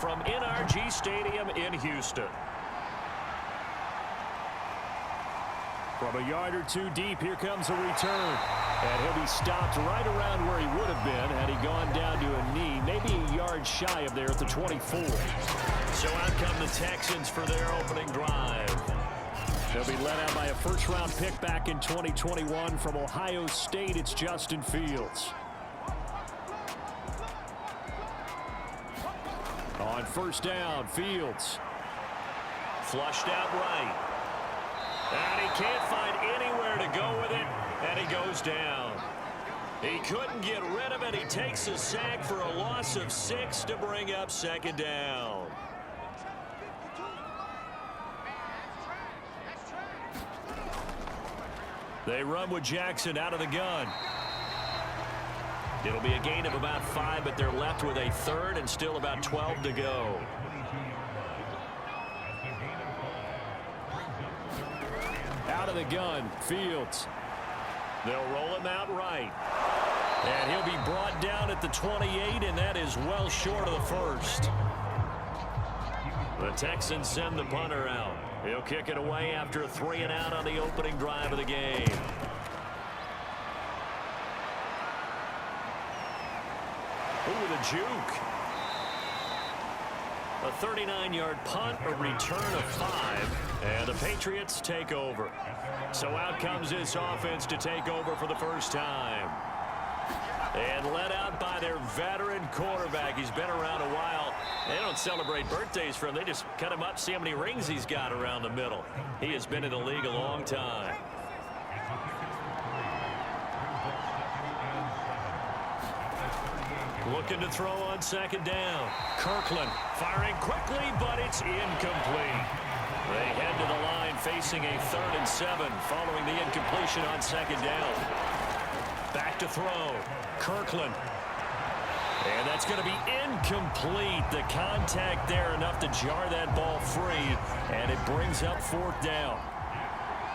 from NRG Stadium in Houston. From a yard or two deep, here comes a return. And he'll be stopped right around where he would have been had he gone down to a knee, maybe a yard shy of there at the 24. So out come the Texans for their opening drive. They'll be led out by a first-round pick back in 2021 from Ohio State. It's Justin Fields. On first down, Fields. Flushed out right. And he can't find anywhere to go with it, and he goes down. He couldn't get rid of it. He takes a sack for a loss of 6 to bring up second down. They run with Jackson out of the gun. It'll be a gain of about 5, but they're left with a third and still about 12 to go. Out of the gun, Fields. They'll roll him out right. And he'll be brought down at the 28, and that is well short of the first. The Texans send the punter out. He'll kick it away after a 3-and-out on the opening drive of the game. Ooh, with a juke. A 39-yard punt, a return of 5, and the Patriots take over. So out comes this offense to take over for the first time. And led out by their veteran quarterback. He's been around a while. They don't celebrate birthdays for him. They just cut him up, see how many rings he's got around the middle. He has been in the league a long time. Looking to throw on second down. Kirkland firing quickly, but it's incomplete. They head to the line facing a 3rd and 7 following the incompletion on second down. Back to throw. Kirkland. And that's going to be incomplete. The contact there enough to jar that ball free, and it brings up 4th down.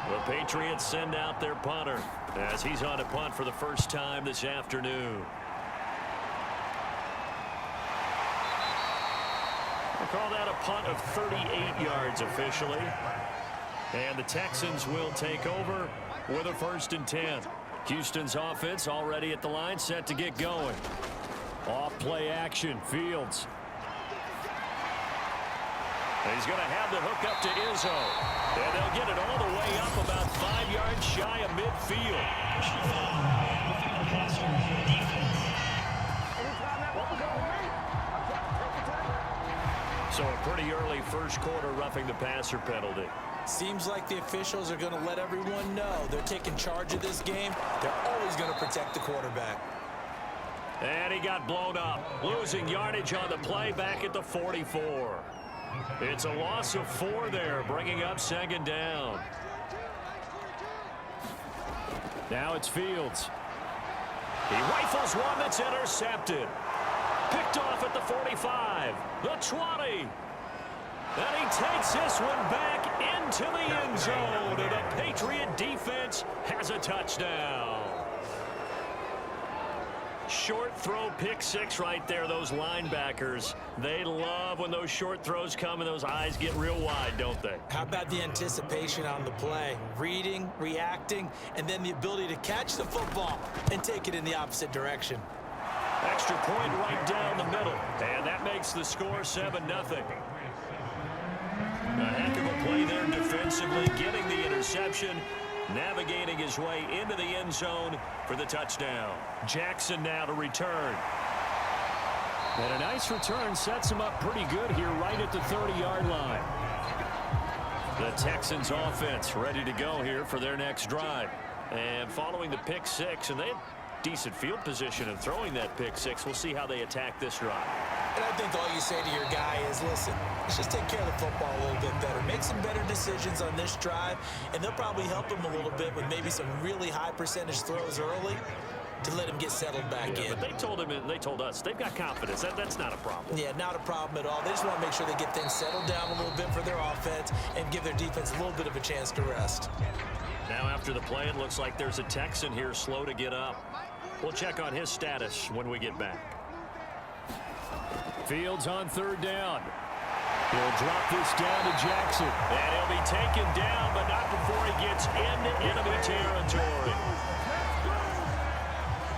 The Patriots send out their punter as he's on a punt for the first time this afternoon. We'll call that a punt of 38 yards officially. And the Texans will take over with a 1st and 10. Houston's offense already at the line, set to get going. Off play action, Fields. And he's going to have the hook up to Izzo. And they'll get it all the way up about 5 yards shy of midfield. So a pretty early first quarter roughing the passer penalty. Seems like the officials are going to let everyone know they're taking charge of this game. They're always going to protect the quarterback. And he got blown up, losing yardage on the play back at the 44. It's a loss of 4 there, bringing up second down. Now it's Fields. He rifles one that's intercepted. Picked off at the 45, the 20. And he takes this one back into the end zone. And the Patriot defense has a touchdown. Short throw, pick 6 right there. Those linebackers, they love when those short throws come and those eyes get real wide, don't they? How about the anticipation on the play? Reading, reacting, and then the ability to catch the football and take it in the opposite direction. Extra point right down the middle. And that makes the score 7-0. A heck of a play there defensively, getting the interception, navigating his way into the end zone for the touchdown. Jackson now to return. And a nice return sets him up pretty good here right at the 30-yard line. The Texans offense ready to go here for their next drive. And following the pick 6, and they had decent field position in throwing that pick 6. We'll see how they attack this drive. And I think all you say to your guy is, listen, let's just take care of the football a little bit better. Make some better decisions on this drive, and they'll probably help him a little bit with maybe some really high percentage throws early to let him get settled back in. But they told us they've got confidence. That's not a problem. Yeah, not a problem at all. They just want to make sure they get things settled down a little bit for their offense and give their defense a little bit of a chance to rest. Now after the play, it looks like there's a Texan here slow to get up. We'll check on his status when we get back. Fields on third down. He'll drop this down to Jackson. And he'll be taken down, but not before he gets into enemy territory.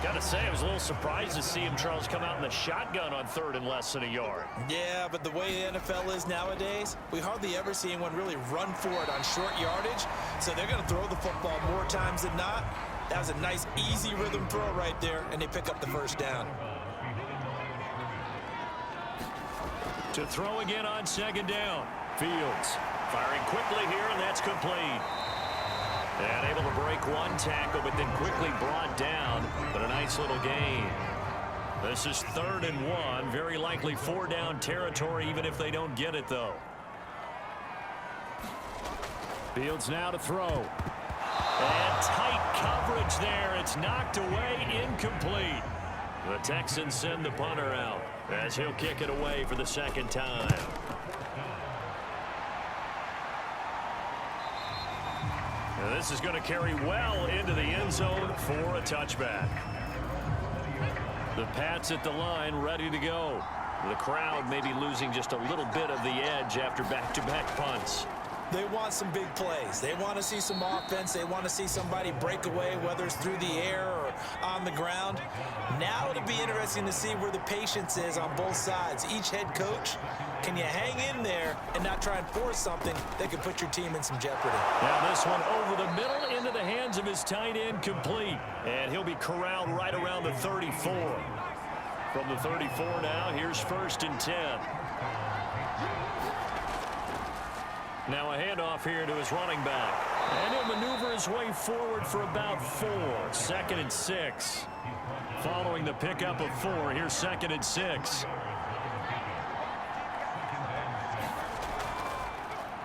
Got to say, I was a little surprised to see him, Charles, come out in the shotgun on third and less than a yard. Yeah, but the way the NFL is nowadays, we hardly ever see anyone really run for it on short yardage. So they're going to throw the football more times than not. That was a nice, easy rhythm throw right there, and they pick up the first down. To throw again on second down. Fields firing quickly here, and that's complete. And able to break one tackle, but then quickly brought down. But a nice little gain. This is 3rd and 1. Very likely 4-down territory, even if they don't get it, though. Fields now to throw. And tight coverage there. It's knocked away, incomplete. The Texans send the punter out as he'll kick it away for the second time. And this is going to carry well into the end zone for a touchback. The Pats at the line ready to go. The crowd may be losing just a little bit of the edge after back-to-back punts. They want some big plays. They want to see some offense. They want to see somebody break away, whether it's through the air or on the ground. Now it'll be interesting to see where the patience is on both sides. Each head coach, can you hang in there and not try and force something that could put your team in some jeopardy? Now this one over the middle into the hands of his tight end, complete. And he'll be corralled right around the 34. From the 34 now, here's 1st and 10. Now a handoff here to his running back. And he'll maneuver his way forward for about 4. 2nd and 6. Following the pickup of 4, here's 2nd and 6.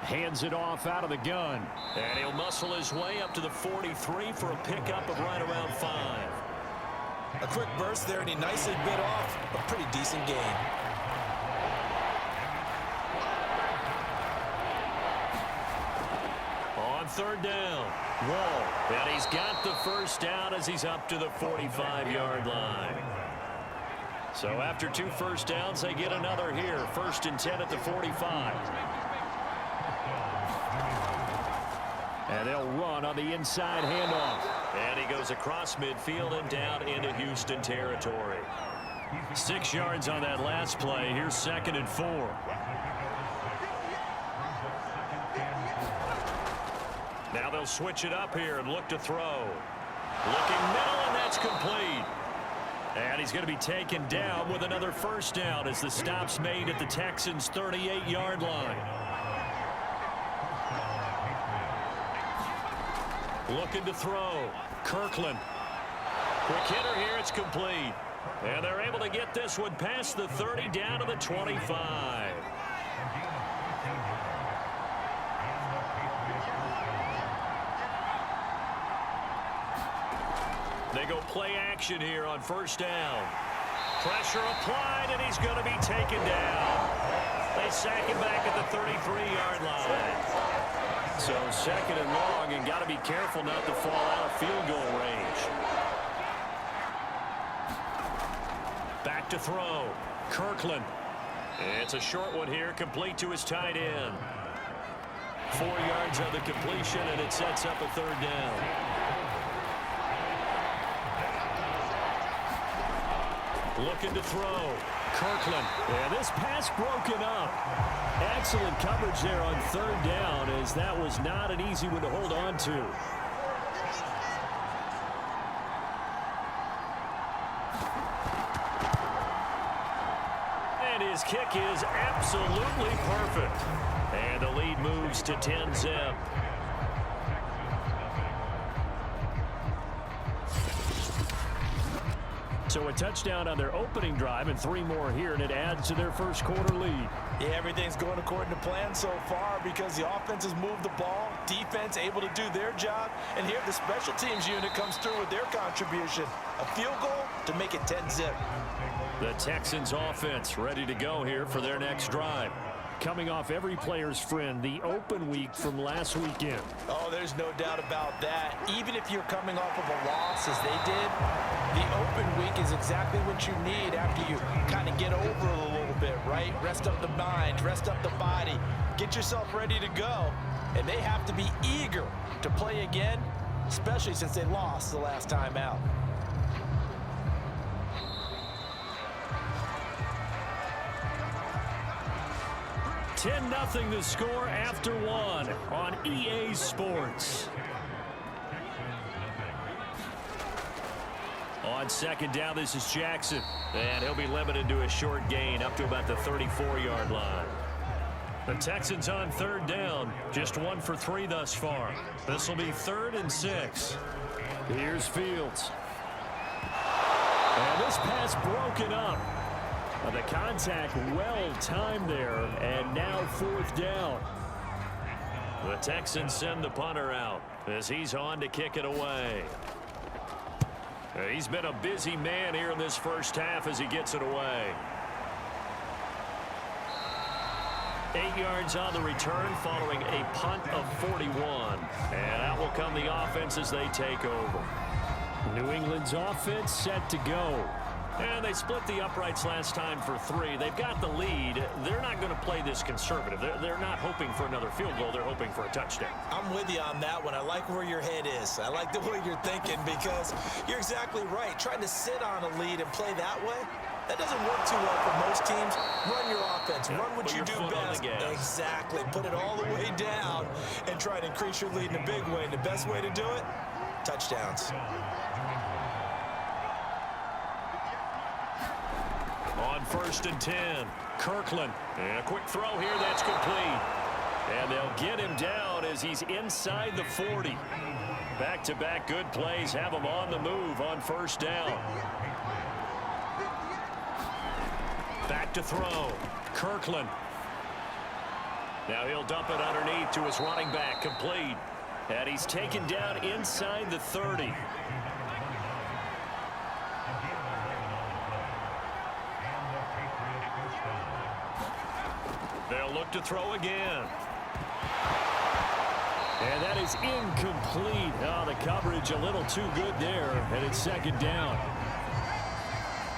Hands it off out of the gun. And he'll muscle his way up to the 43 for a pickup of right around 5. A quick burst there, and he nicely bit off a pretty decent gain. On 3rd down, Wall. And he's got the first down as he's up to the 45-yard line. So after 2 first downs, they get another here. 1st and 10 at the 45. And they'll run on the inside handoff. And he goes across midfield and down into Houston territory. 6 yards on that last play. Here's 2nd and 4. Now they'll switch it up here and look to throw. Looking middle, and that's complete. And he's going to be taken down with another first down as the stop's made at the Texans' 38-yard line. Looking to throw. Kirkland. Quick hitter here. It's complete. And they're able to get this one past the 30 down to the 25. They go play action here on 1st down. Pressure applied, and he's going to be taken down. They sack him back at the 33-yard line. So 2nd and long, and got to be careful not to fall out of field goal range. Back to throw. Kirkland. It's a short one here, complete to his tight end. 4 yards on the completion, and it sets up a 3rd down. Looking to throw. Kirkland. And this pass broken up. Excellent coverage there on 3rd down, as that was not an easy one to hold on to. And his kick is absolutely perfect. And the lead moves to 10-zip. So a touchdown on their opening drive and 3 more here, and it adds to their first quarter lead. Yeah, everything's going according to plan so far because the offense has moved the ball, defense able to do their job, and here the special teams unit comes through with their contribution. A field goal to make it 10-zip. The Texans offense ready to go here for their next drive. Coming off every player's friend, the open week from last weekend. Oh, there's no doubt about that. Even if you're coming off of a loss as they did, the open week is exactly what you need after you kind of get over it a little bit, right? Rest up the mind, rest up the body, get yourself ready to go. And they have to be eager to play again, especially since they lost the last time out. $10-0 the score after one on EA Sports. On second down, this is Jackson. And he'll be limited to a short gain up to about the 34-yard line. The Texans on third down, just 1 for 3 thus far. This will be 3rd and 6. Here's Fields. And this pass broken up. The contact well timed there, and now 4th down. The Texans send the punter out as he's on to kick it away. He's been a busy man here in this first half as he gets it away. 8 yards on the return following a punt of 41. And out will come the offense as they take over. New England's offense set to go. And they split the uprights last time for 3. They've got the lead. They're not going to play this conservative. They're not hoping for another field goal. They're hoping for a touchdown. I'm with you on that one. I like where your head is. I like the way you're thinking because you're exactly right. Trying to sit on a lead and play that way, that doesn't work too well for most teams. Run your offense. Run what you do best. Exactly. Put it all the way down and try to increase your lead in a big way. And the best way to do it, touchdowns. On 1st and 10, Kirkland. And a quick throw here, that's complete. And they'll get him down as he's inside the 40. Back-to-back good plays have him on the move on 1st down. Back to throw. Kirkland. Now he'll dump it underneath to his running back, complete. And he's taken down inside the 30. They'll look to throw again. And that is incomplete. Oh, the coverage a little too good there, and it's 2nd down.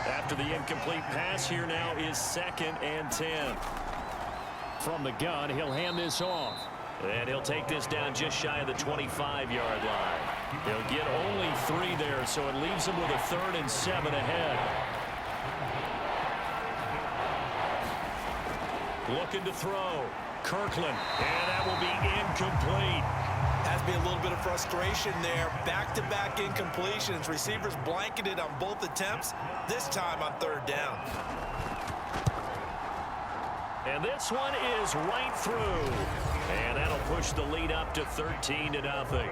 After the incomplete pass, here now is 2nd and 10. From the gun, he'll hand this off. And he'll take this down just shy of the 25-yard line. He'll get only 3 there, so it leaves him with a 3rd and 7 ahead. Looking to throw. Kirkland. And that will be incomplete. Has to be a little bit of frustration there. Back-to-back incompletions. Receivers blanketed on both attempts, this time on 3rd down. And this one is right through. And that'll push the lead up to 13-0.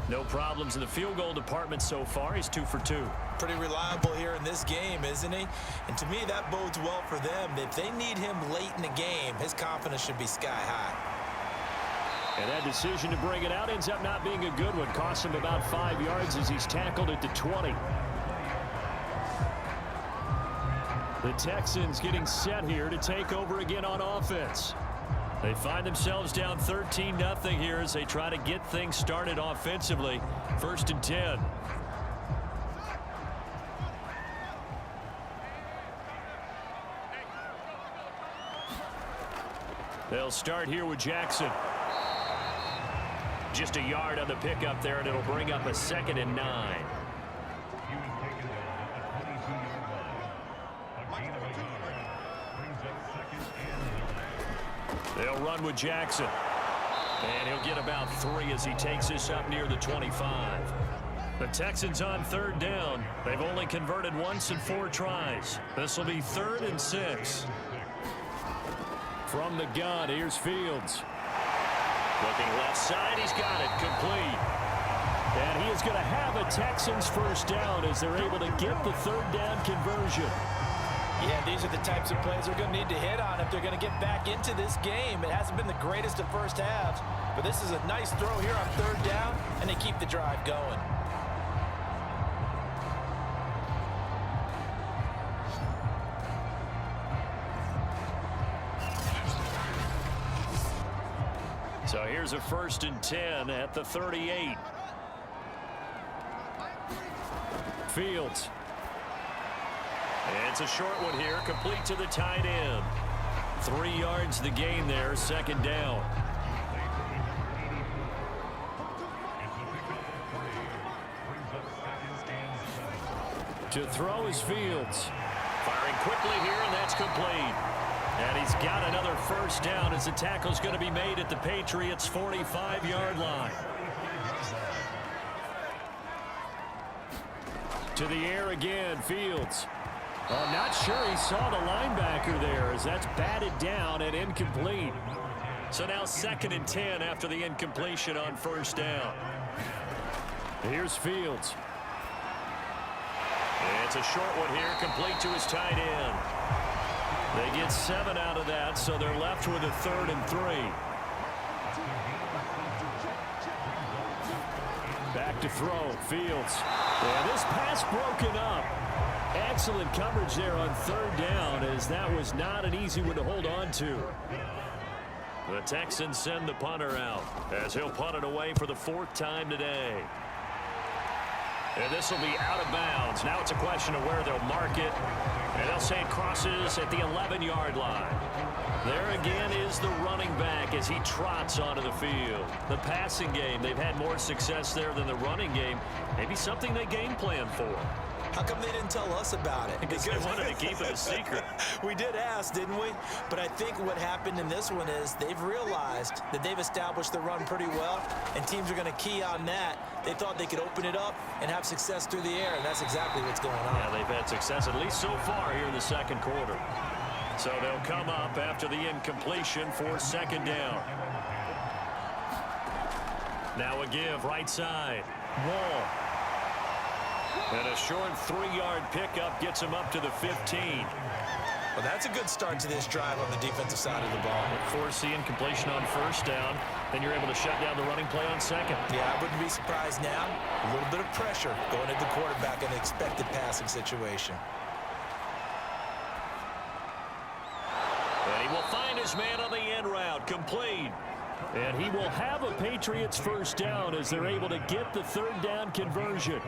No problems in the field goal department so far. He's 2 for 2. Pretty reliable here in this game, isn't he? And to me, that bodes well for them. If they need him late in the game, his confidence should be sky high. And that decision to bring it out ends up not being a good one. Costs him about 5 yards as he's tackled at the 20. The Texans getting set here to take over again on offense. They find themselves down 13-0 here as they try to get things started offensively. 1st and 10. They'll start here with Jackson. Just a yard on the pickup there, and it'll bring up a 2nd and 9. They'll run with Jackson. And he'll get about 3 as he takes this up near the 25. The Texans on 3rd down. They've only converted once in 4 tries. This will be 3rd and 6. From the gun, here's Fields. Looking left side, he's got it, complete. And he is going to have a Texans 1st down as they're able to get the 3rd down conversion. Yeah, these are the types of plays they're going to need to hit on if they're going to get back into this game. It hasn't been the greatest of first halves, but this is a nice throw here on 3rd down, and they keep the drive going. So here's a 1st and 10 at the 38. Fields. It's a short one here, complete to the tight end. 3 yards the gain there, second down. To throw is Fields. Firing quickly here, and that's complete. And he's got another first down as the tackle's going to be made at the Patriots' 45-yard line. To the air again, Fields. I'm not sure he saw the linebacker there as that's batted down and incomplete. So now 2nd and 10 after the incompletion on first down. Here's Fields. It's a short one here, complete to his tight end. They get 7 out of that, so they're left with a 3rd and 3. Back to throw, Fields. Yeah, this pass broken up. Excellent coverage there on 3rd down, as that was not an easy one to hold on to. The Texans send the punter out as he'll punt it away for the 4th time today. And this will be out of bounds. Now it's a question of where they'll mark it. And they'll say it crosses at the 11-yard line. There again is the running back as he trots onto the field. The passing game, they've had more success there than the running game. Maybe something they game plan for. How come they didn't tell us about it? Because they wanted to keep it a secret. We did ask, didn't we? But I think what happened in this one is they've realized that they've established the run pretty well, and teams are going to key on that. They thought they could open it up and have success through the air, and that's exactly what's going on. Yeah, they've had success at least so far here in the 2nd quarter. So they'll come up after the incompletion for 2nd down. Now a give right side. Wall. And a short 3-yard pickup gets him up to the 15. Well, that's a good start to this drive on the defensive side of the ball. Force the incompletion on first down. Then you're able to shut down the running play on 2nd. Yeah, I wouldn't be surprised now. A little bit of pressure going at the quarterback in an expected passing situation. And he will find his man on the end route, complete. And he will have a Patriots first down as they're able to get the 3rd down conversion.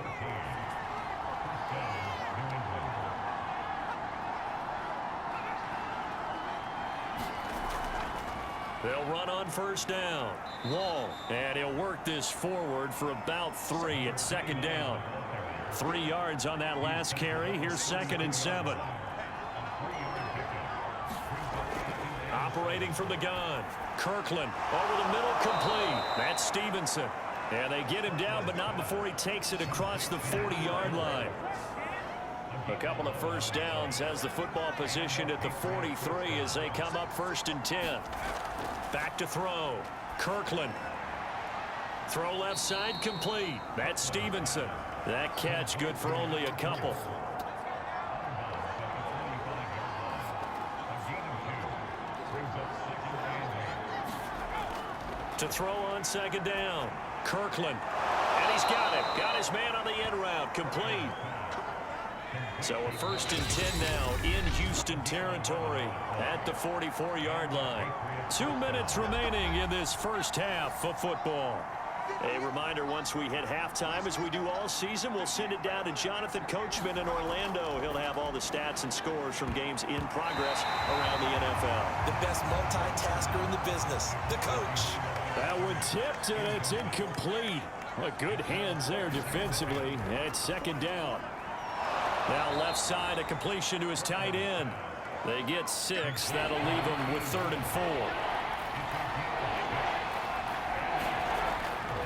They'll run on first down. Wall, and he'll work this forward for about 3 at 2nd down. 3 yards on that last carry. Here's 2nd and 7. Operating from the gun. Kirkland over the middle, complete. That's Stevenson. And they get him down, but not before he takes it across the 40-yard line. A couple of first downs has the football positioned at the 43 as they come up 1st and 10. Back to throw. Kirkland. Throw left side, complete. That's Stevenson. That catch good for only a couple. To throw on 2nd down. Kirkland. And he's got it. Got his man on the end route. Complete. So a 1st and 10 now in Houston territory at the 44-yard line. 2 minutes remaining in this first half of football. A reminder, once we hit halftime, as we do all season, we'll send it down to Jonathan Coachman in Orlando. He'll have all the stats and scores from games in progress around the NFL. The best multitasker in the business, the coach. That one tipped, and it's incomplete. Well, good hands there defensively at 2nd down. Now left side, a completion to his tight end. They get 6. That'll leave them with 3rd and 4.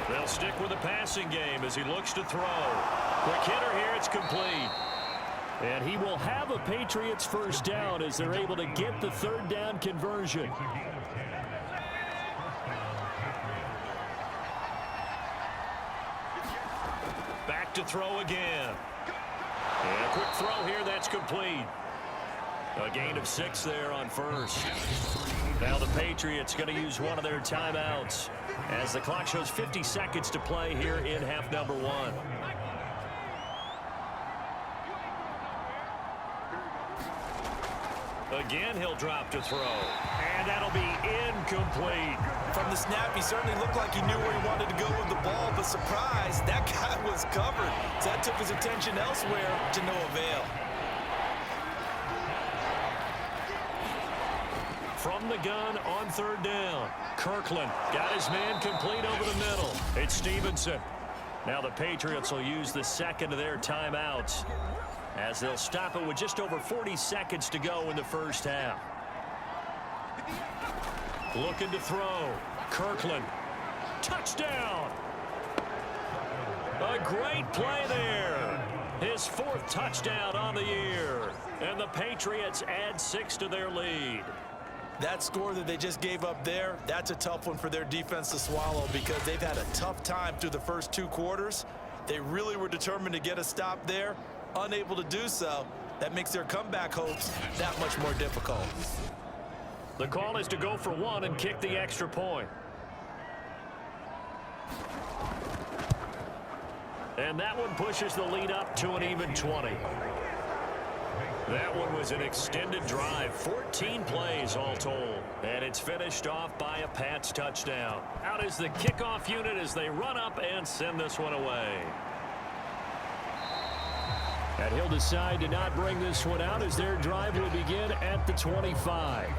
They'll stick with the passing game as he looks to throw. Quick hitter here, it's complete. And he will have a Patriots first down as they're able to get the 3rd down conversion. Back to throw again. And a quick throw here, that's complete. A gain of 6 there on first. Now the Patriots going to use one of their timeouts as the clock shows 50 seconds to play here in half number 1. Again, he'll drop to throw. And that'll be incomplete. From the snap, he certainly looked like he knew where he wanted to go with the ball, but surprise, that guy was covered. So that took his attention elsewhere to no avail. From the gun on third down, Kirkland got his man complete over the middle. It's Stevenson. Now the Patriots will use the second of their timeouts as they'll stop it with just over 40 seconds to go in the first half. Looking to throw. Kirkland. Touchdown. A great play there. His fourth touchdown on the year. And the Patriots add 6 to their lead. That score that they just gave up there, that's a tough one for their defense to swallow because they've had a tough time through the first 2 quarters. They really were determined to get a stop there, unable to do so. That makes their comeback hopes that much more difficult. The call is to go for 1 and kick the extra point. And that one pushes the lead up to an even 20. That one was an extended drive, 14 plays all told. And it's finished off by a Pats touchdown. Out is the kickoff unit as they run up and send this one away. And he'll decide to not bring this one out as their drive will begin at the 25.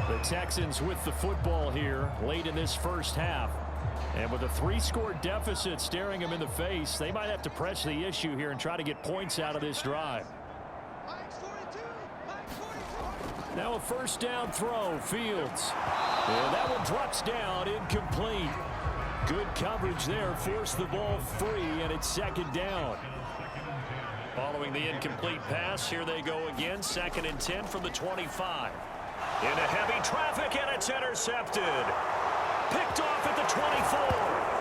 The Texans with the football here late in this first half. And with a 3-score deficit staring them in the face, they might have to press the issue here and try to get points out of this drive. Now a first down throw, Fields. And that one drops down, incomplete. Good coverage there, forced the ball free, and it's second down. Following the incomplete pass, here they go again, 2nd and 10 from the 25. Into heavy traffic, and it's intercepted. Picked off at the 24.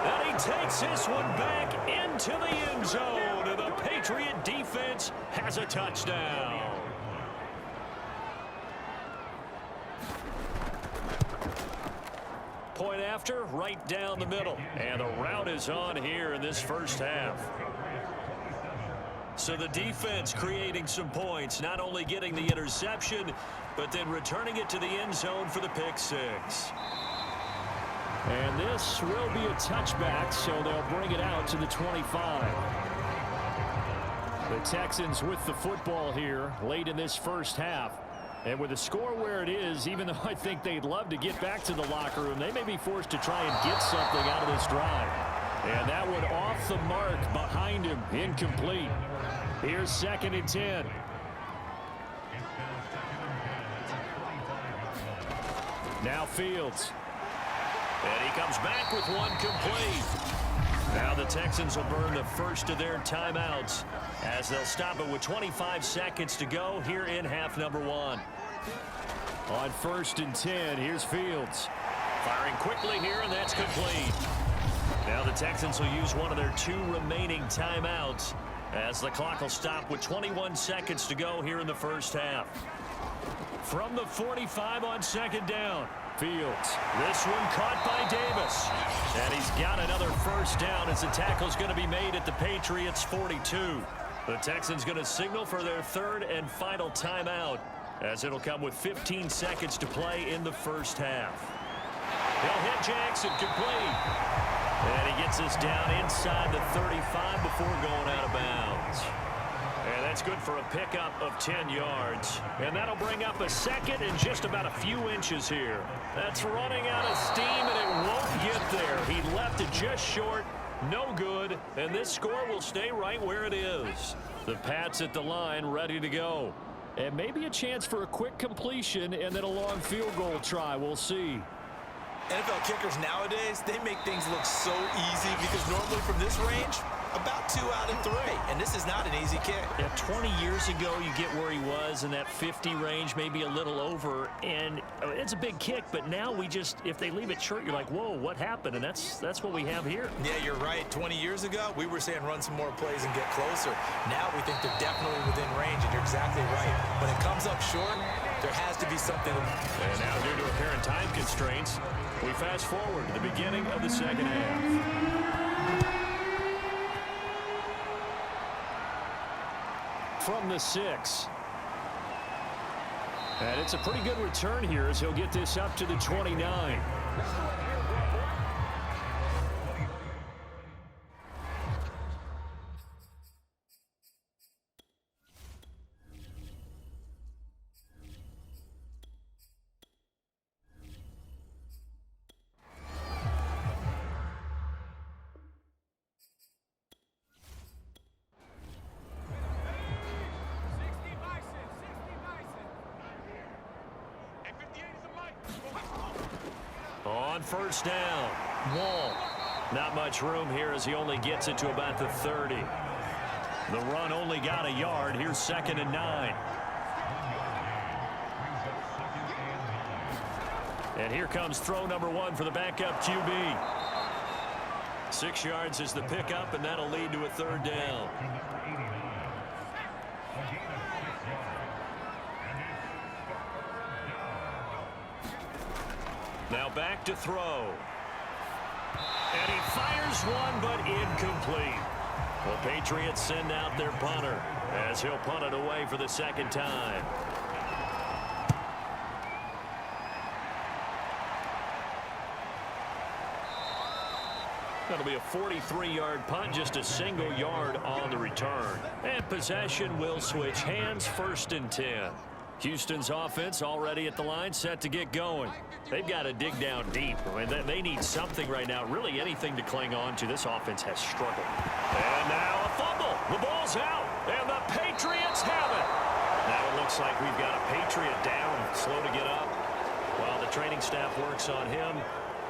And he takes this one back into the end zone. And the Patriot defense has a touchdown. Point after, right down the middle. And the route is on here in this first half. So the defense creating some points, not only getting the interception, but then returning it to the end zone for the pick 6. And this will be a touchback, so they'll bring it out to the 25. The Texans with the football here late in this first half. And with the score where it is, even though I think they'd love to get back to the locker room, they may be forced to try and get something out of this drive. And that one off the mark behind him, incomplete. Here's 2nd and 10. Now Fields. And he comes back with one complete. Now the Texans will burn the first of their timeouts as they'll stop it with 25 seconds to go here in half number 1. On 1st and 10, here's Fields. Firing quickly here, and that's complete. Now the Texans will use one of their 2 remaining timeouts as the clock will stop with 21 seconds to go here in the first half. From the 45 on 2nd down, Fields. This one caught by Davis. And he's got another first down as the tackle's going to be made at the Patriots' 42. The Texans going to signal for their 3rd and final timeout as it'll come with 15 seconds to play in the first half. He'll hit Jackson complete. And he gets this down inside the 35 before going out of bounds. And that's good for a pickup of 10 yards. And that'll bring up a 2nd and just about a few inches here. That's running out of steam, and it won't get there. He left it just short. No good. And this score will stay right where it is. The Pats at the line ready to go. And maybe a chance for a quick completion and then a long field goal try. We'll see. NFL kickers nowadays, they make things look so easy because normally from this range, about 2 out of 3. And this is not an easy kick. Yeah, 20 years ago, you get where he was in that 50 range, maybe a little over. And it's a big kick, but now we just, if they leave it short, you're like, whoa, what happened? And that's what we have here. Yeah, you're right. 20 years ago, we were saying run some more plays and get closer. Now we think they're definitely within range, and you're exactly right. When it comes up short, there has to be something. And now, due to apparent time constraints, we fast forward to the beginning of the second half. From the 6. And it's a pretty good return here as he'll get this up to the 29. On first down, Wall. Not much room here as he only gets it to about the 30. The run only got a yard. Here's 2nd and 9. And here comes throw number 1 for the backup QB. 6 yards is the pickup, and that'll lead to a 3rd down. Now back to throw. And he fires one, but incomplete. The Patriots send out their punter as he'll punt it away for the 2nd time. That'll be a 43-yard punt, just a single yard on the return. And possession will switch hands, 1st and 10. Houston's offense already at the line, set to get going. They've got to dig down deep. I mean, they need something right now, really anything to cling on to. This offense has struggled. And now a fumble. The ball's out, and the Patriots have it. Now it looks like we've got a Patriot down, slow to get up. While the training staff works on him,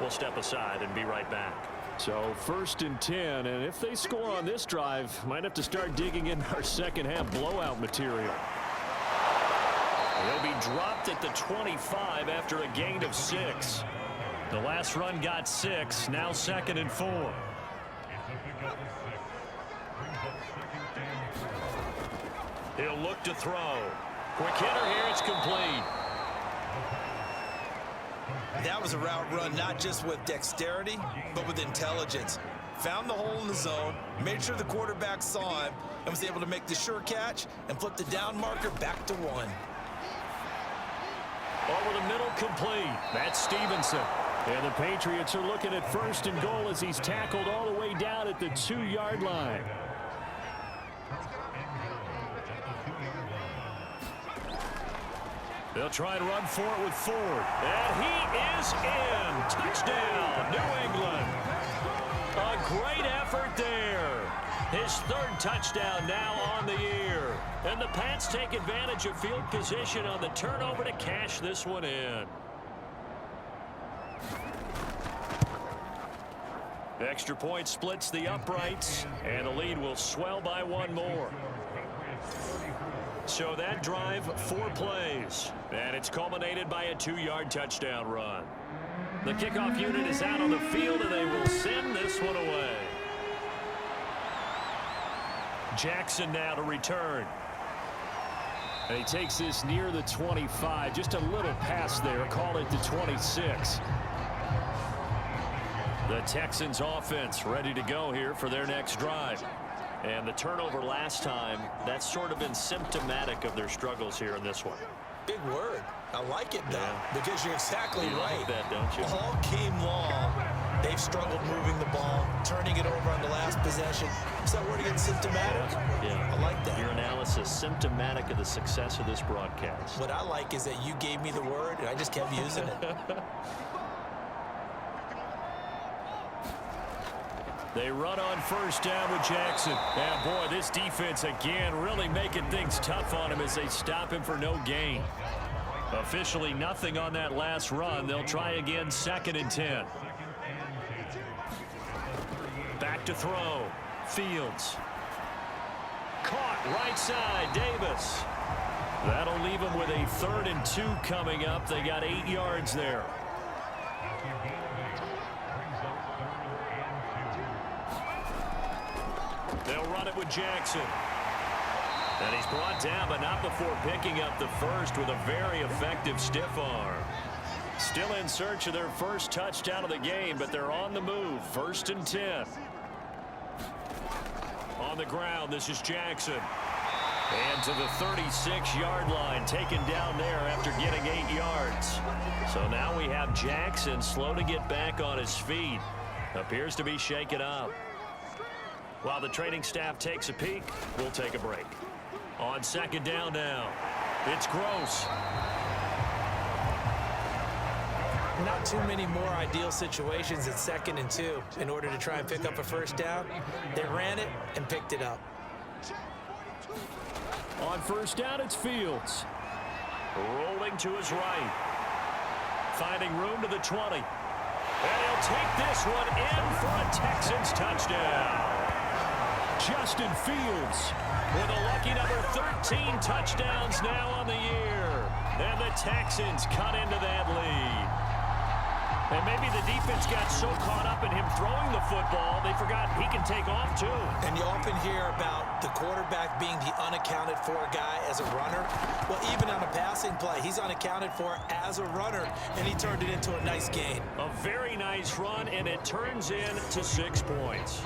we'll step aside and be right back. So 1st and 10, and if they score on this drive, might have to start digging in our second-half blowout material. They'll be dropped at the 25 after a gain of 6. The last run got 6, now 2nd and 4. He'll look to throw. Quick hitter here, it's complete. That was a route run not just with dexterity, but with intelligence. Found the hole in the zone, made sure the quarterback saw him, and was able to make the sure catch and flip the down marker back to 1. Over the middle, complete. That's Stevenson. And the Patriots are looking at 1st and goal as he's tackled all the way down at the 2-yard line. They'll try to run for it with Ford. And he is in. Touchdown, New England. A great effort there. His 3rd touchdown now on the year. And the Pats take advantage of field position on the turnover to cash this one in. Extra point splits the uprights, and the lead will swell by 1 more. So that drive, 4 plays, and it's culminated by a 2-yard touchdown run. The kickoff unit is out on the field, and they will send this one away. Jackson now to return. And he takes this near the 25, just a little past there, call it the 26. The Texans offense ready to go here for their next drive. And the turnover last time, that's sort of been symptomatic of their struggles here in this one. Big word. I like it, though, because you're exactly right. Like that, don't you? All game long, they've struggled moving the ball, turning it over on the last possession. Is that word again, symptomatic? Yeah. I like that. Your analysis, symptomatic of the success of this broadcast. What I like is that you gave me the word, and I just kept using it. They run on 1st down with Jackson. And, boy, this defense, again, really making things tough on him as they stop him for no gain. Officially nothing on that last run. They'll try again, 2nd and 10. Back to throw. Fields. Caught right side, Davis. That'll leave him with a 3rd and 2 coming up. They got 8 yards there. They'll run it with Jackson. And he's brought down, but not before picking up the 1st with a very effective stiff arm. Still in search of their 1st touchdown of the game, but they're on the move. 1st and 10. On the ground, this is Jackson. And to the 36-yard line, taken down there after getting 8 yards. So now we have Jackson slow to get back on his feet. Appears to be shaken up. While the training staff takes a peek, we'll take a break. On second down now, it's Gross. Not too many more ideal situations at 2nd and 2 in order to try and pick up a first down. They ran it and picked it up. On first down, it's Fields. Rolling to his right. Finding room to the 20. And he'll take this one in for a Texans touchdown. Justin Fields with a lucky number 13 touchdowns now on the year. And the Texans cut into that lead. And maybe the defense got so caught up in him throwing the football, they forgot he can take off too. And you often hear about the quarterback being the unaccounted for guy as a runner. Well, even on a passing play, he's unaccounted for as a runner, and he turned it into a nice gain. A very nice run, and it turns into 6 points.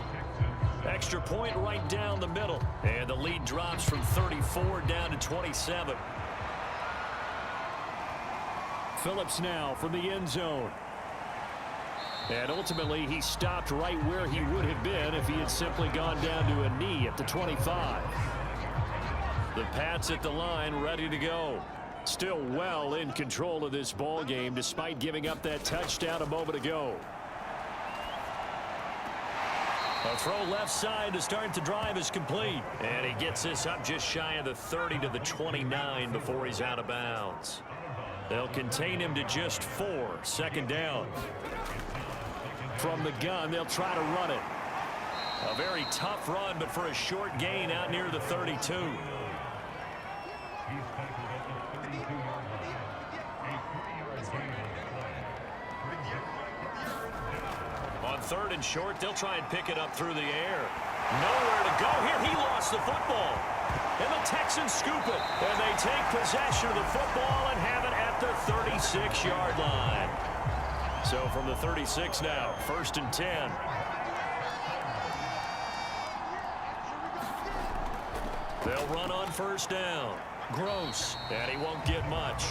Extra point right down the middle. And the lead drops from 34 down to 27. Phillips now from the end zone. And ultimately, he stopped right where he would have been if he had simply gone down to a knee at the 25. The Pats at the line ready to go. Still well in control of this ball game despite giving up that touchdown a moment ago. A throw left side to start the drive is complete. And he gets this up just shy of the 30 to the 29 before he's out of bounds. They'll contain him to just 4. Second down. From the gun, they'll try to run it. A very tough run, but for a short gain out near the 32. On 3rd and short, they'll try and pick it up through the air. Nowhere to go here. He lost the football. And the Texans scoop it. And they take possession of the football and have it at the 36-yard line. So from the 36 now, 1st and 10. They'll run on first down. Gross, and he won't get much.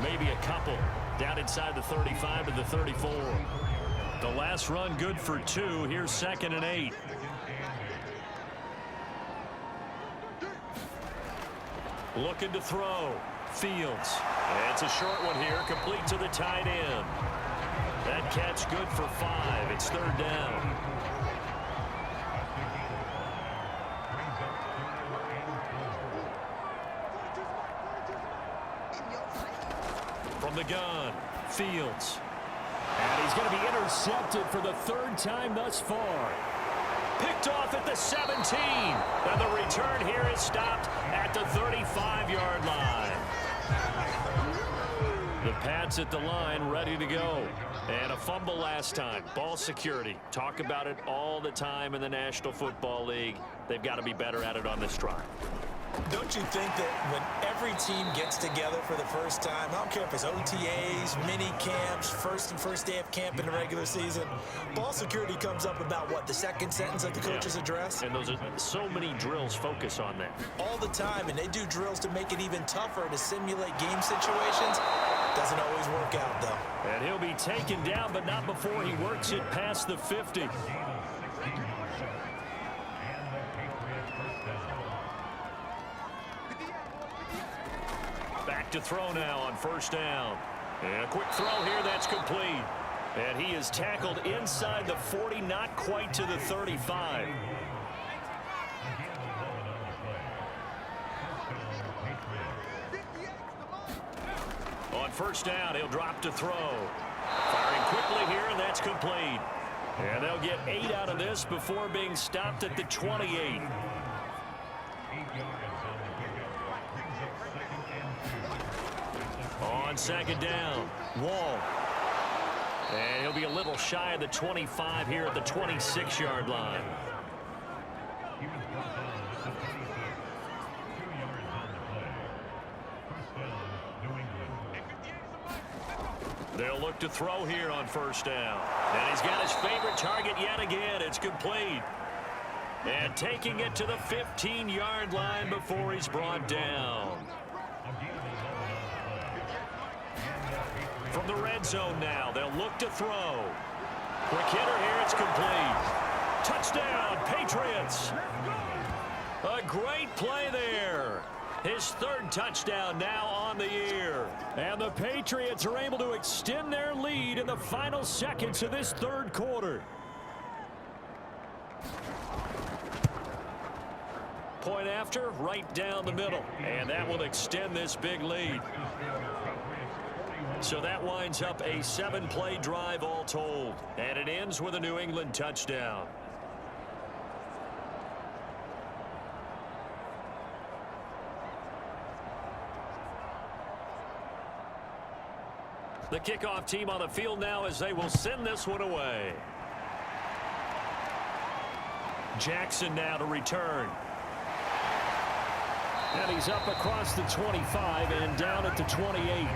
Maybe a couple. Down inside the 35 to the 34. The last run good for 2. Here's 2nd and 8. Looking to throw. Fields. And it's a short one here, complete to the tight end. That catch good for 5. It's 3rd down. From the gun, Fields. And he's going to be intercepted for the 3rd time thus far. Picked off at the 17. And the return here is stopped at the 35-yard line. The Pats at the line ready to go. And a fumble last time. Ball security. Talk about it all the time in the National Football League. They've got to be better at it on this drive. Don't you think that when every team gets together for the first time, I don't care if it's OTAs, mini camps, first day of camp in the regular season, ball security comes up about, what, the 2nd sentence of the coach's address? And those are so many drills focus on that. All the time, and they do drills to make it even tougher to simulate game situations. Doesn't always work out, though. And he'll be taken down, but not before he works it past the 50. Back to throw now on first down. And a quick throw here, that's complete. And he is tackled inside the 40, not quite to the 35. On first down, he'll drop to throw. Firing quickly here, and that's complete. And they'll get 8 out of this before being stopped at the 28. On second down, Wall. And he'll be a little shy of the 25 here at the 26-yard line. They'll look to throw here on first down. And he's got his favorite target yet again. It's complete. And taking it to the 15-yard line before he's brought down. From the red zone now, they'll look to throw. Quick hitter here, it's complete. Touchdown, Patriots. A great play there. His third touchdown now on the year. And the Patriots are able to extend their lead in the final seconds of this third quarter. Point after, right down the middle. And that will extend this big lead. So that winds up a 7-play drive all told. And it ends with a New England touchdown. The kickoff team on the field now as they will send this one away. Jackson now to return. And he's up across the 25 and down at the 28.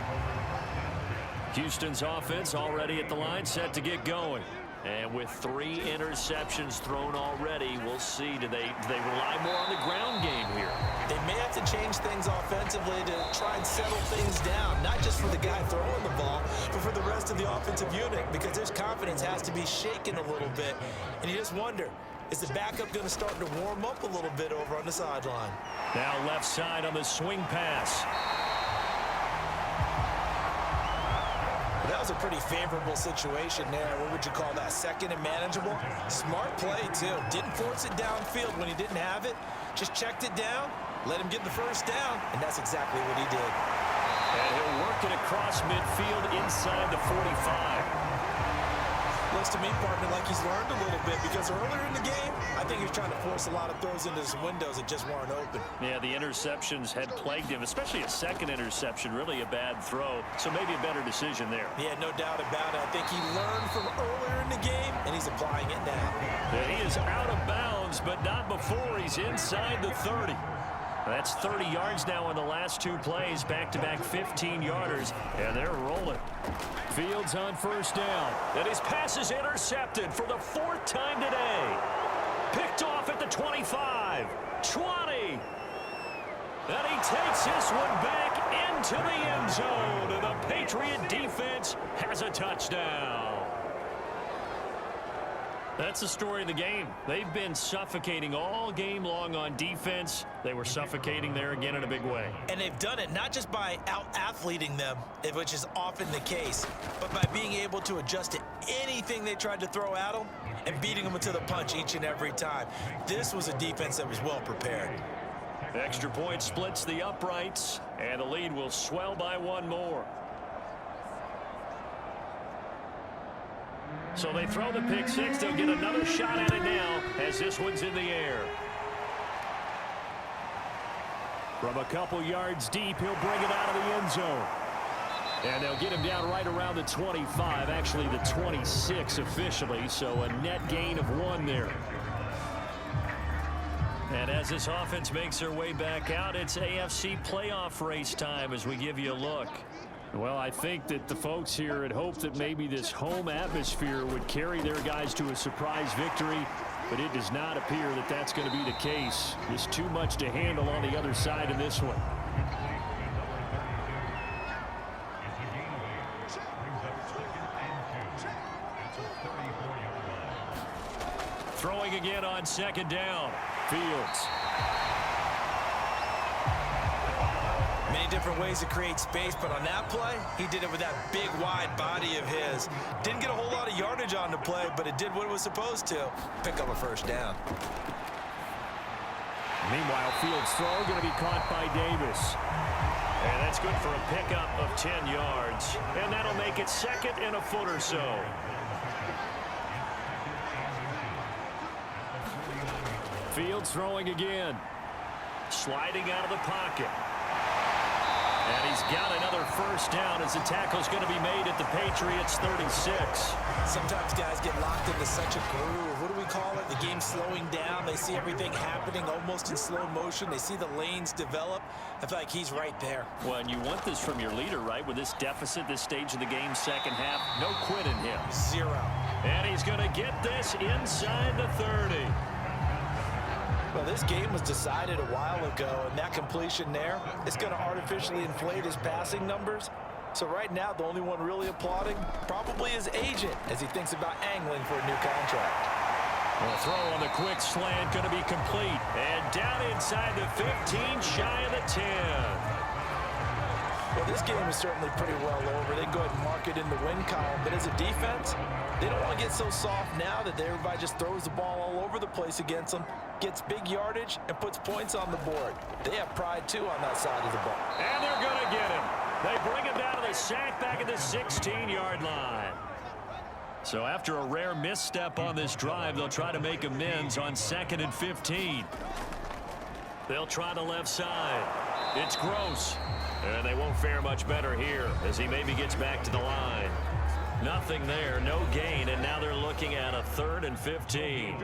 Houston's offense already at the line, set to get going. And with 3 interceptions thrown already, we'll see. Do they rely more on the ground game here? They may have to change things offensively to try and settle things down, not just for the guy throwing the ball, but for the rest of the offensive unit, because his confidence has to be shaken a little bit. And you just wonder, is the backup going to start to warm up a little bit over on the sideline? Now left side on the swing pass. That was a pretty favorable situation there. What would you call that? Second and manageable? Smart play, too. Didn't force it downfield when he didn't have it. Just checked it down, let him get the first down, and that's exactly what he did. And he'll work it across midfield inside the 45. Looks to me, partner, like he's learned a little bit, because earlier in the game, I think he was trying to force a lot of throws into some windows that just weren't open. Yeah, the interceptions had plagued him, especially a second interception, really a bad throw. So maybe a better decision there. Yeah, no doubt about it. I think he learned from earlier in the game, and he's applying it now. Yeah, he is out of bounds, but not before he's inside the 30. That's 30 yards now on the last 2 plays, back-to-back 15-yarders, and they're rolling. Fields on first down, and his pass is intercepted for the 4th time today. Picked off at the 25, 20. And he takes this one back into the end zone, and the Patriot defense has a touchdown. That's the story of the game. They've been suffocating all game long on defense. They were suffocating there again in a big way. And they've done it not just by out-athleting them, which is often the case, but by being able to adjust to anything they tried to throw at them and beating them to the punch each and every time. This was a defense that was well prepared. Extra point splits the uprights, and the lead will swell by 1 more. So they throw the pick six. They'll get another shot at it now as this one's in the air. From a couple yards deep, he'll bring it out of the end zone. And they'll get him down right around the 25, actually the 26 officially, so a net gain of 1 there. And as this offense makes their way back out, it's AFC playoff race time as we give you a look. Well, I think that the folks here had hoped that maybe this home atmosphere would carry their guys to a surprise victory, but it does not appear that that's going to be the case. Just too much to handle on the other side in this one. Throwing again on second down. Fields. Many different ways to create space, but on that play, he did it with that big, wide body of his. Didn't get a whole lot of yardage on the play, but it did what it was supposed to. Pick up a first down. Meanwhile, Fields' throw going to be caught by Davis. And that's good for a pickup of 10 yards. And that'll make it 2nd and a foot or so. Fields throwing again. Sliding out of the pocket. And he's got another first down as the tackle's going to be made at the Patriots' 36. Sometimes guys get locked into such a groove. What do we call it? The game's slowing down. They see everything happening almost in slow motion. They see the lanes develop. I feel like he's right there. Well, and you want this from your leader, right? With this deficit, this stage of the game, second half, no quit in him. 0. And he's going to get this inside the 30. Well, this game was decided a while ago, and that completion there, it's going to artificially inflate his passing numbers. So right now, the only one really applauding probably his agent as he thinks about angling for a new contract. The throw on the quick slant going to be complete. And down inside the 15, shy of the 10. Well, this game is certainly pretty well over. They go ahead and mark it in the win column. But as a defense, they don't want to get so soft now that everybody just throws the ball all over the place against them, gets big yardage, and puts points on the board. They have pride, too, on that side of the ball. And they're going to get him. They bring him down to the sack back at the 16-yard line. So after a rare misstep on this drive, they'll try to make amends on 2nd and 15. They'll try the left side. It's Gross. And they won't fare much better here as he maybe gets back to the line. Nothing there, no gain, and now they're looking at a 3rd and 15.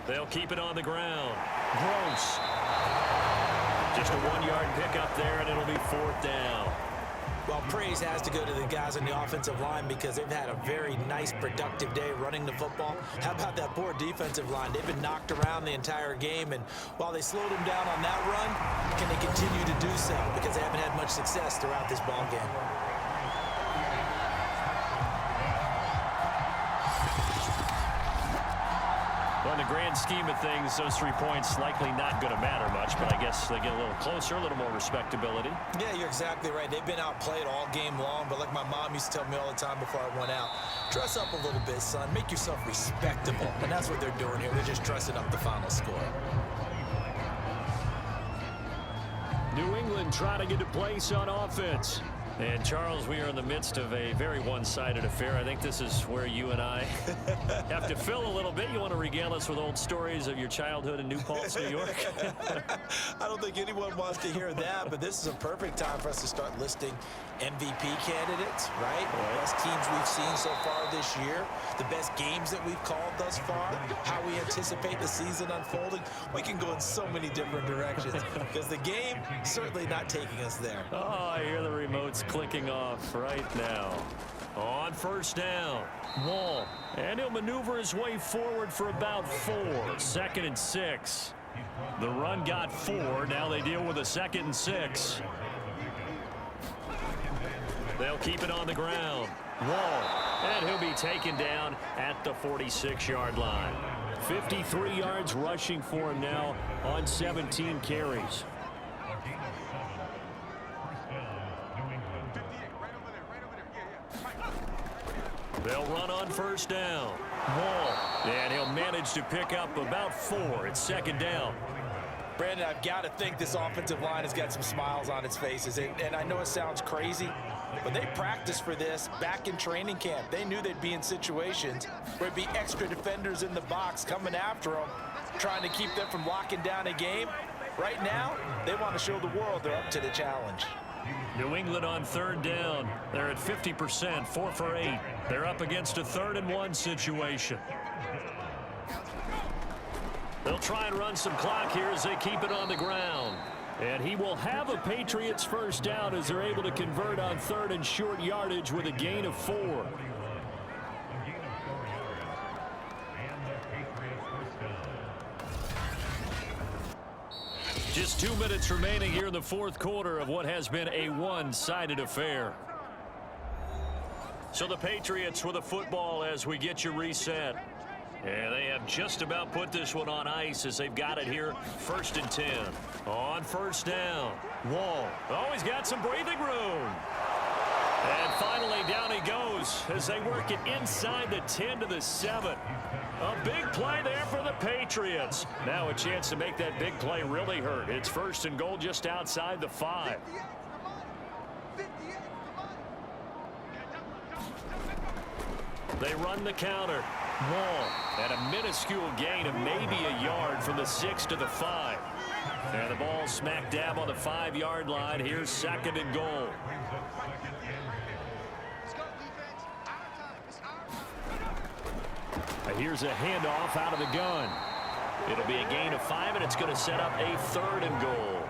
They'll keep it on the ground. Gross. Just a 1-yard pickup there, and it'll be 4th down. Well, praise has to go to the guys on the offensive line because they've had a very nice, productive day running the football. How about that poor defensive line? They've been knocked around the entire game, and while they slowed them down on that run, can they continue to do so? Because they haven't had much success throughout this ball game. Well, in the grand scheme of things, those 3 points likely not going to matter much, but I guess they get a little closer, a little more respectability. Yeah, you're exactly right. They've been outplayed all game long, but like my mom used to tell me all the time before I went out, dress up a little bit, son. Make yourself respectable. And that's what they're doing here. They're just dressing up the final score. New England trying to get a place on offense. And, Charles, we are in the midst of a very one-sided affair. I think this is where you and I have to fill a little bit. You want to regale us with old stories of your childhood in New Paltz, New York? I don't think anyone wants to hear that, but this is a perfect time for us to start listing MVP candidates, right? The best teams we've seen so far this year, the best games that we've called thus far, how we anticipate the season unfolding. We can go in so many different directions because the game certainly not taking us there. Oh, I hear the remotes clicking off right now. On 1st down, Wall, and he'll maneuver his way forward for about 4. 2nd and 6. The run got 4. Now they deal with a 2nd and 6. They'll keep it on the ground. Wall, and he'll be taken down at the 46-yard line. 53 yards rushing for him now on 17 carries. They'll run on 1st down. Wall, and he'll manage to pick up about 4. It's 2nd down. Brandon, I've got to think this offensive line has got some smiles on its faces. And I know it sounds crazy, but they practiced for this back in training camp. They knew they'd be in situations where it'd be extra defenders in the box coming after them, trying to keep them from locking down a game. Right now, they want to show the world they're up to the challenge. New England on 3rd down. They're at 50%, 4 for 8. They're up against a 3rd and 1 situation. They'll try and run some clock here as they keep it on the ground. And he will have a Patriots 1st down as they're able to convert on 3rd and short yardage with a gain of 4. Just 2 minutes remaining here in the 4th quarter of what has been a one-sided affair. So the Patriots with a football as we get you reset. And they have just about put this one on ice as they've got it here. 1st and 10. On 1st down. Wall. Oh, he's got some breathing room. And finally down he goes as they work it inside the 10 to the 7. A big play there for the Patriots. Now a chance to make that big play really hurt. It's 1st and goal just outside the 5. They run the counter. Wall at a minuscule gain of maybe a yard from the 6 to the 5. And the ball smack dab on the 5-yard line. Here's 2nd and goal. Here's a handoff out of the gun. It'll be a gain of 5, and it's going to set up a 3rd and goal.